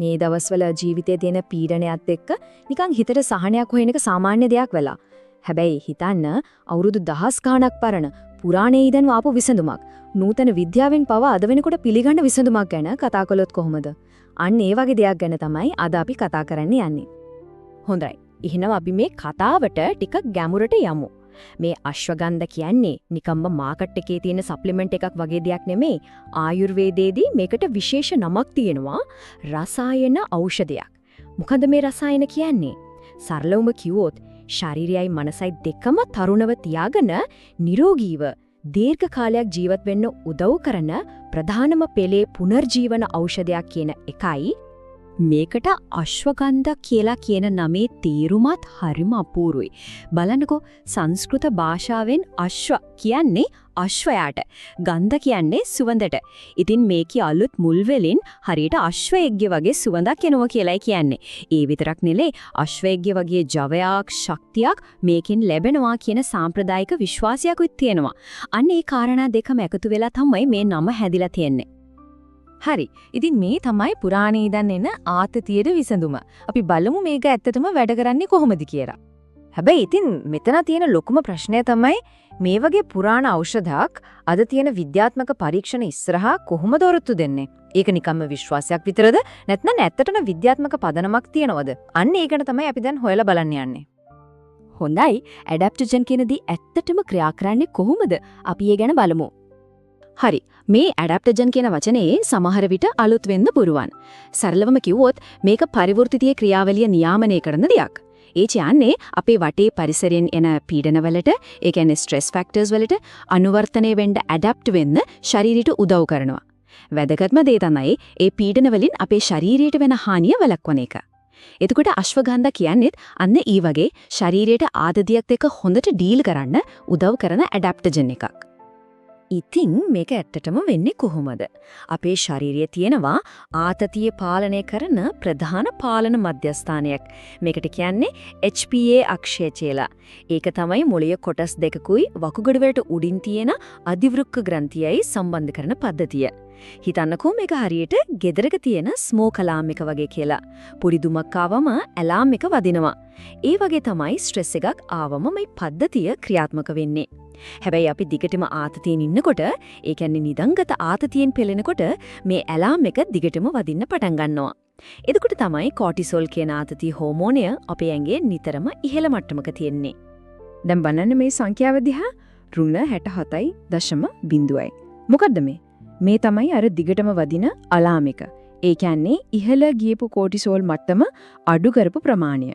මේ දවස්වල ජීවිතයේ තියෙන පීඩනයත් එක්ක නිකන් හිතට සහනයක් හොයන එක සාමාන්‍ය දෙයක් වෙලා. හැබැයි හිතන්න අවුරුදු දහස් ගාණක් පරණ පුරාණයේ ඉඳන් ආපු විසඳුමක් නූතන විද්‍යාවෙන් පව අද වෙනකොට පිළිගන්න විසඳුමක් ගැන කතා කළොත් කොහොමද? අන්න ඒ වගේ දෙයක් ගැන තමයි අද අපි කතා කරන්න යන්නේ. හොඳයි. එහෙනම් අපි මේ කතාවට ටිකක් ගැඹුරට යමු. මේ අශ්වගන්ධ කියන්නේ නිකම්ම මාකට් එකේ තියෙන සප්ලිමන්ට් එකක් වගේ දෙයක් නෙමෙයි. ආයුර්වේදයේදී මේකට විශේෂ නමක් තියෙනවා. රසායන ඖෂධයක්. මොකද මේ රසායන කියන්නේ? සරලවම කිව්වොත් ශරීරයයි මනසයි දෙකම තරුණව තියාගෙන නිරෝගීව දීර්ඝ කාලයක් ජීවත් වෙන්න උදව් කරන ප්‍රධානම පෙළේ පුනර්ජීවන ඖෂධයක් කියන එකයි. මේකට අශ්වගන්ධ කියලා කියන නමේ තේරුමත් හරිම අපූර්වයි. බලන්නකෝ සංස්කෘත භාෂාවෙන් අශ්ව කියන්නේ අශ්වයාට, ගන්ධ කියන්නේ සුවඳට. ඉතින් මේකේ අලුත් මුල් වලින් හරියට අශ්වයෙක්ගේ වගේ සුවඳක් එනවා කියලායි කියන්නේ. ඒ විතරක් නෙලේ අශ්වයෙක්ගේ වගේ ජවයක්, ශක්තියක් මේකෙන් ලැබෙනවා කියන සාම්ප්‍රදායික විශ්වාසයකුත් තියෙනවා. අන්න ඒ කාරණා දෙකම එකතු වෙලා තමයි මේ නම හැදිලා තියෙන්නේ. හරි. ඉතින් මේ තමයි පුරාණයේ ඉඳන් එන ආතතියට විසඳුම. අපි බලමු මේක ඇත්තටම වැඩ කරන්නේ කොහොමද කියලා. හැබැයි ඉතින් මෙතන තියෙන ලොකුම ප්‍රශ්නය තමයි මේ වගේ පුරාණ ඖෂධයක් අද තියෙන විද්‍යාත්මක පරීක්ෂණ ඉස්සරහා කොහොමද ඔරොත්තු දෙන්නේ? ඒක නිකම්ම විශ්වාසයක් විතරද? නැත්නම් ඇත්තටම විද්‍යාත්මක පදනමක් තියනවද? අන්න ඒකට තමයි අපි දැන් හොයලා බලන්න යන්නේ. හොඳයි. ඇඩැප්ටොජන් කියන දේ ඇත්තටම ක්‍රියා කරන්නේ කොහොමද? අපි ඒ ගැන බලමු. හරි. මේ ඇඩැප්ටොජන් කියන වචනේ සමහර විට අලුත් වෙන්න පුරුවන්. සරලවම කිව්වොත් මේක පරිවෘත්තියේ ක්‍රියාවලිය නියාමනය කරන දෙයක්. ඒ කියන්නේ අපේ වටේ පරිසරයෙන් එන පීඩනවලට, ඒ කියන්නේ ස්ට්‍රෙස් ෆැක්ටර්ස් වලට අනුවර්තනය වෙන්න ඇඩැප්ට් වෙන්න ශරීරයට උදව් කරනවා. වැදගත්ම දේ තමයි ඒ පීඩන වලින් අපේ ශරීරයට වෙන හානිය වළක්වන එක. එතකොට අශ්වගන්ධ කියන්නේත් අන්න ඊ වගේ ශරීරයට ආතතියක් එක්ක හොඳට ඩීල් කරන්න උදව් කරන ඇඩැප්ටොජන් එකක්. ඉතින් මේක ඇත්තටම වෙන්නේ කොහොමද? අපේ ශරීරයේ තියෙනවා ආතතිය පාලනය කරන ප්‍රධාන පාලන මධ්‍යස්ථානයක්. මේකට කියන්නේ HPA අක්ෂය කියලා. ඒක තමයි මොළයේ කොටස් දෙකකුයි වකුගඩු වලට උඩින් තියෙන අධිවෘක්ක ග්‍රන්ථියයි සම්බන්ධ කරන පද්ධතිය. හිතන්නකෝ මේක හරියට ගෙදරක තියෙන ස්මෝක් අලාම් එක වගේ කියලා. පොඩි දුමක් ආවම ඇලාම් එක වදිනවා. ඒ වගේ තමයි ස්ට්‍රෙස් එකක් ආවම මේ පද්ධතිය ක්‍රියාත්මක වෙන්නේ. හැබැයි අපි දිගටම ආතතියෙන් ඉන්නකොට, ඒ කියන්නේ නිදංගත ආතතියෙන් පෙළෙනකොට මේ ඇලාම් එක දිගටම වදින්න පටන් ගන්නවා. එතකොට තමයි කෝටිසෝල් කියන ආතති හෝමෝනය අපේ ඇඟේ නිතරම ඉහළ මට්ටමක තියෙන්නේ. දැන් බලන්න මේ සංඛ්‍යාව දිහා √67.0යි. මොකද්ද මේ? මේ තමයි අර දිගටම වදින අලාම් එක. ඒ කියන්නේ ඉහළ ගියපු කෝටිසෝල් මට්ටම අඩු කරපු ප්‍රමාණය.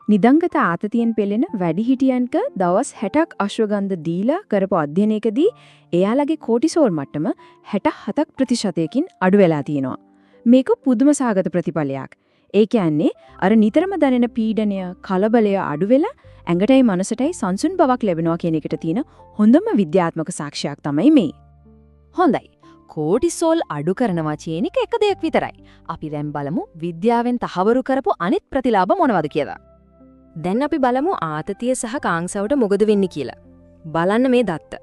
නිදංගත ආතතියෙන් පෙළෙන වැඩිහිටියන්ක දවස් 60ක් අශ්වගන්ධ දීලා කරපු අධ්‍යයනයකදී එයාලගේ කෝටිසෝල් මට්ටම 67%කින් අඩු වෙලා තියෙනවා. මේක පුදුම සාගත ප්‍රතිඵලයක්. ඒ කියන්නේ අර නිතරම දැනෙන පීඩනය, කලබලය අඩු වෙලා ඇඟටයි මනසටයි සංසුන් බවක් ලැබෙනවා කියන එකට තියෙන හොඳම විද්‍යාත්මක සාක්ෂියක් තමයි මේ. හොඳයි. කෝටිසෝල් අඩු කරනවා කියන එක දෙයක් විතරයි. අපි දැන් බලමු විද්‍යාවෙන් තහවුරු කරපු අනිත් ප්‍රතිලාභ මොනවද කියලා. දැන් අපි බලමු ආතතිය සහ කාංසාවට මොකද වෙන්නේ කියලා. බලන්න මේ දත්ත.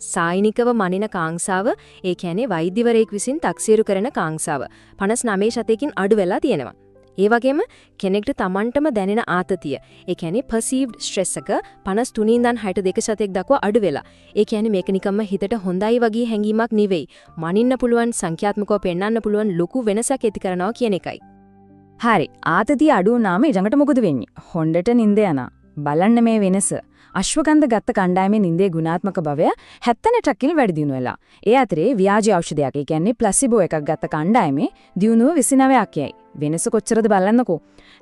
සායිනිකව මනින කාංසාව, ඒ කියන්නේ වෛද්‍යවරයෙක් විසින් තක්සේරු කරන කාංසාව 59%කින් අඩු වෙලා තියෙනවා. ඒ වගේම කෙනෙක්ට Tamanටම දැනෙන ආතතිය, ඒ කියන්නේ perceived stress එක 53 ඉඳන් 62% දක්වා අඩු වෙලා. ඒ කියන්නේ මේක නිකම්ම හිතට හොඳයි වගේ හැඟීමක් නෙවෙයි. මනින්න පුළුවන්, සංඛ්‍යාත්මකව පෙන්වන්න පුළුවන් ලොකු වෙනසක් ඇති කරනවා කියන එකයි. හරි. ආතතිය අඩු වුණාම ඊළඟට මොකද වෙන්නේ? හොඬට නිින්ද යනවා. බලන්න මේ වෙනස. අශ්වගන්ධ ගත්ත කණ්ඩායමේ නිින්දේ ගුණාත්මක භවය 70%කින් වැඩි දියුණු වෙලා. ඒ අතරේ ව්‍යාජ ඖෂධයක්, ඒ කියන්නේ ප්ලාසිබෝ එකක් ගත්ත කණ්ඩායමේ දියුණුව 29%යි. වෙනස කොච්චරද බලන්නකෝ.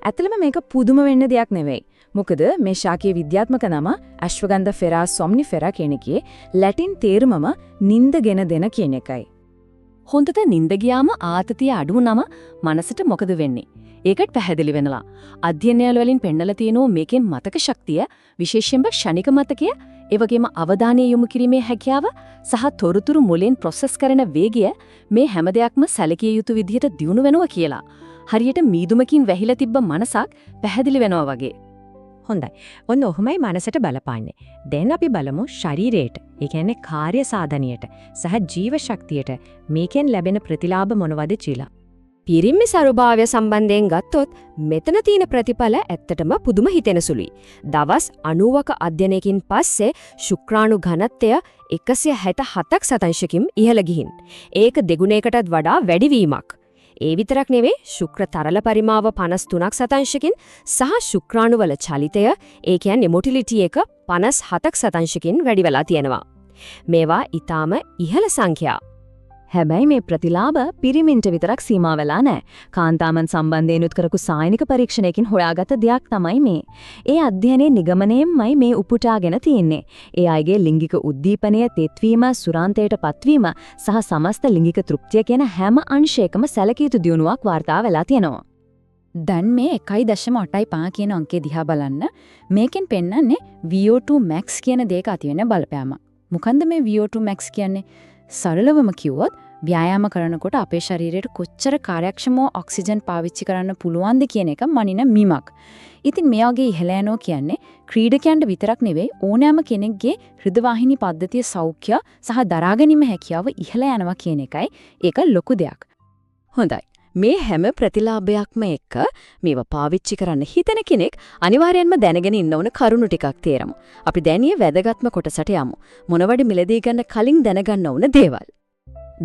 ඇත්තටම මේක පුදුම වෙන්න දෙයක් නෙවෙයි. මොකද මේ ශාකීය විද්‍යාත්මක නම අශ්වගන්ධ ෆෙරා සොම්නිෆෙරා කියන එකේ ලැටින් තේරුමම නිින්දගෙන දෙන කියන එකයි. හොඳට නිින්ද ගියාම ආතතිය අඩු වුනම මනසට මොකද වෙන්නේ? ඒකට පැහැදිලි වෙනවා. අධ්‍යයනවල වලින් පෙන්නලා තියෙනවා මේකෙන් මතක ශක්තිය, විශේෂයෙන්ම ක්ෂණික මතකය, ඒ වගේම අවධානය යොමු කිරීමේ හැකියාව සහ තොරතුරු මුලින් ප්‍රොසෙස් කරන වේගය මේ හැම දෙයක්ම සැලකිය යුතු විදිහට දියුණු වෙනවා කියලා. හරියට මීදුමකින් වැහිලා තිබ්බ මනසක් පැහැදිලි වෙනවා වගේ. හොඳයි. ඔන්න ඔහොමයි මනසට බලපාන්නේ. දැන් අපි බලමු ශරීරයට, ඒ කියන්නේ කාර්ය සාධනියට සහ ජීව ශක්තියට මේකෙන් ලැබෙන ප්‍රතිලාභ මොනවද කියලා. පිරිමි සරුභාවය සම්බන්ධයෙන් ගත්තොත් මෙතන තියෙන ප්‍රතිඵල ඇත්තටම පුදුම හිතෙන සුළුයි. දවස් 90ක අධ්‍යයනයකින් පස්සේ ශුක්‍රාණු ඝනත්වය 167ක් සතංශකින් ඉහළ ගිහින්. ඒක දෙගුණයකටත් වඩා වැඩිවීමක්. ඒ විතරක් නෙවෙයි ශුක්‍ර තරල පරිමාව 53ක් සතංශකින් සහ ශුක්‍රාණුවල චලිතය ඒ කියන්නේ මොටිලිටි එක 57ක් සතංශකින් වැඩි වෙලා තියෙනවා. මේවා ඊටාම ඉහළ සංඛ්‍යා. හැබැයි මේ ප්‍රතිලාභ පිරිමින්ට විතරක් සීමා වෙලා නැහැ. කාන්තාමන් සම්බන්ධයෙන්ුත් කරපු සායනික පරීක්ෂණයකින් හොයාගත්ත දෙයක් තමයි මේ. ඒ අධ්‍යයනයේ නිගමනයෙන්මයි මේ උපුටාගෙන තියෙන්නේ. ඒ අයගේ ලිංගික උද්දීපනය, තෙත්වීම, සුරාන්තයට පත්වීම සහ සමස්ත ලිංගික තෘප්තිය කියන හැම අංශයකම සැලකිය යුතු දියුණුවක් වාර්තා වෙලා තියෙනවා. දැන් මේ 1.85 කියන අංකය දිහා බලන්න මේකෙන් පෙන්වන්නේ VO2 max කියන දෙයක ඇති වෙන බලපෑම. මොකන්ද මේ VO2 max කියන්නේ? සරලවම කිව්වොත් ව්‍යායාම කරනකොට අපේ ශරීරයට කොච්චර කාර්යක්ෂමව ඔක්සිජන් පාවිච්චි කරන්න පුළුවන්ද කියන එක මනින මීමක්. ඉතින් මේ වගේ ඉහළ යනවා කියන්නේ ක්‍රීඩකයන්ට විතරක් නෙවෙයි ඕනෑම කෙනෙක්ගේ හෘද වාහිනී පද්ධතිය සෞඛ්‍ය සහ දරාගැනීම හැකියාව ඉහළ යනවා කියන එකයි ඒක ලොකු දෙයක්. හොඳයි. මේ හැම ප්‍රතිලාභයක්ම එක්ක මේව පාවිච්චි කරන්න හිතන කෙනෙක් අනිවාර්යයෙන්ම දැනගෙන ඉන්න ඕන කරුණු ටිකක් තේරමු. අපි දැනිය වැදගත්ම කොටසට යමු. මොනවද මිලදී ගන්න කලින් දැනගන්න ඕන දේවල්.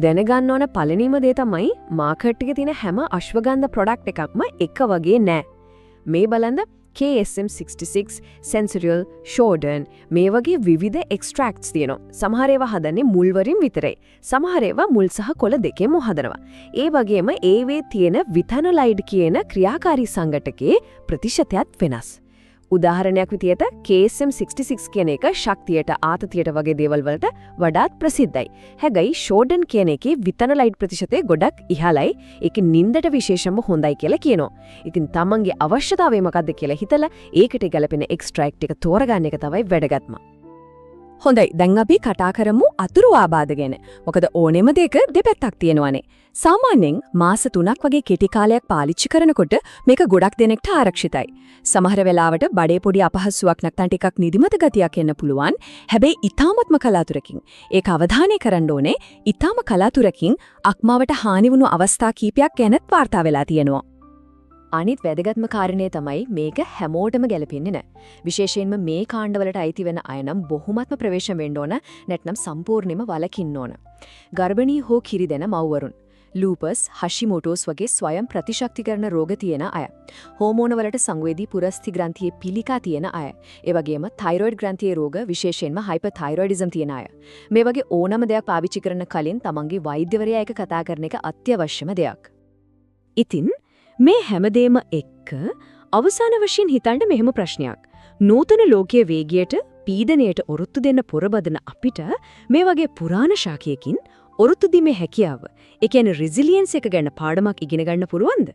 දැනගන්න ඕන පළවෙනිම දේ තමයි මාකට් එකේ තියෙන හැම අශ්වගන්ධ ප්‍රොඩක්ට් එකක්ම එක වගේ නෑ. මේ බලන්න KSM 66, Sensorial, Shodan මේ වගේ විවිධ එක්ස්ට්‍රැක්ට්ස් තියෙනවා. සමහර ඒවා හදන්නේ මුල් වලින් විතරයි. සමහර ඒවා මුල් සහ කොළ දෙකෙන්ම හදනවා. ඒ වගේම ඒවේ තියෙන විතනොලයිඩ් කියන ක්‍රියාකාරී සංඝටකයේ ප්‍රතිශතයත් වෙනස්. උදාහරණයක් විදියට KSM 66 කියන එක ශක්තියට ආතතියට වගේ දේවල් වලට වඩාත් ප්‍රසිද්ධයි. හැබැයි Shodan කියන එකේ විතනොලයිඩ් ප්‍රතිශතය ගොඩක් ඉහළයි. ඒක නින්දට විශේෂයෙන්ම හොඳයි කියලා කියනවා. ඉතින් තමන්ගේ අවශ්‍යතාවය මොකක්ද කියලා හිතලා ඒකට ගැලපෙන එක්ස්ට්‍රැක්ට් එක තෝරගන්න එක තමයි වැදගත්ම. හොඳයි දැන් අපි කතා කරමු අතුරු ආබාධ ගැන. මොකද ඕනෙම දෙක දෙපැත්තක් තියෙනවානේ. සාමාන්‍යයෙන් මාස 3ක් වගේ කෙටි කාලයක් පාවිච්චි කරනකොට මේක ගොඩක් දෙනෙක්ට ආරක්ෂිතයි. සමහර වෙලාවට බඩේ පොඩි අපහසුාවක් නැත්නම් ටිකක් නිදිමත ගතියක් එන්න පුළුවන්. හැබැයි ඊ타මත්ම කලාතුරකින් ඒක අවධානය කරන්න ඕනේ. ඊ타ම කලාතුරකින් අක්මාවට හානි වුණු අවස්ථා කීපයක් ගැනත් වාර්තා වෙලා තියෙනවා. අනිත් වැදගත්ම කාරණේ තමයි මේක හැමෝටම ගැලපෙන්නේ නැහැ. විශේෂයෙන්ම මේ කාණ්ඩවලට අයිති වෙන අය නම් බොහොමත්ම ප්‍රවේශ වෙන්න ඕන නැත්නම් සම්පූර්ණයෙන්ම වළකින්න ඕන. ගර්භණී හෝ කිරි දෙන මව්වරුන්, ලූපස්, හෂිමෝටෝස් වගේ ස්වයං ප්‍රතිශක්තිකරණ රෝග තියෙන අය, හෝමෝන වලට සංවේදී පුරස්ථි ග්‍රන්ථියේ පිළිකා තියෙන අය, ඒ වගේම තයිරොයිඩ් ග්‍රන්ථියේ රෝග විශේෂයෙන්ම හයිපර්ථයිරොයිඩිසම් තියෙන අය. මේ වගේ ඕනම දෙයක් පාවිච්චි කරන කලින් තමන්ගේ වෛද්‍යවරයා එක්ක කතා කරන එක අත්‍යවශ්‍යම දෙයක්. ඉතින් මේ හැමදේම එක්ක අවසාන වශයෙන් හිතන්න මෙහෙම ප්‍රශ්නයක්. නූතන ලෝකයේ වේගයට පීඩනයට ඔරොත්තු දෙන්න පොරබදන අපිට මේ වගේ පුරාණ ශාකයකින් ඔරොත්තු දීමේ හැකියාව, ඒ කියන්නේ රෙසිලියන්ස් එක ගැන පාඩමක් ඉගෙන ගන්න පුළුවන්ද?